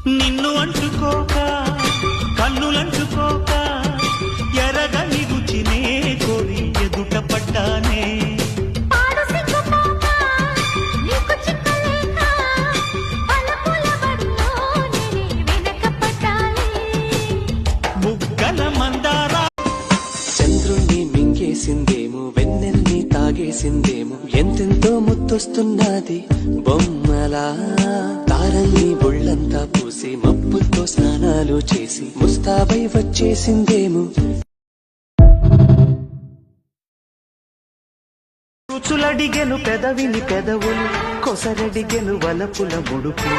నిన్ను అంటుకోక కన్నులంటుకోక ఎరగని రుచినే కోరి ఎదుట పడ్డానే. బుగ్గల మందారా చంద్రుణ్ణి మింగేసిందేమో, వెన్నెల్ని తాగేసిందేమో, ఎంతెంతో ముత్తొస్తున్నది బొమ్మలా. తారల్ని ఒళ్ళంతా పూసి మబ్బుతో స్నానాలు చేసి ముస్తాబై వచ్చేసిందేమో. రుచులడిగెను పెదవిని పెదవులు, కొసరడిగెను వలపుల ముడుపు.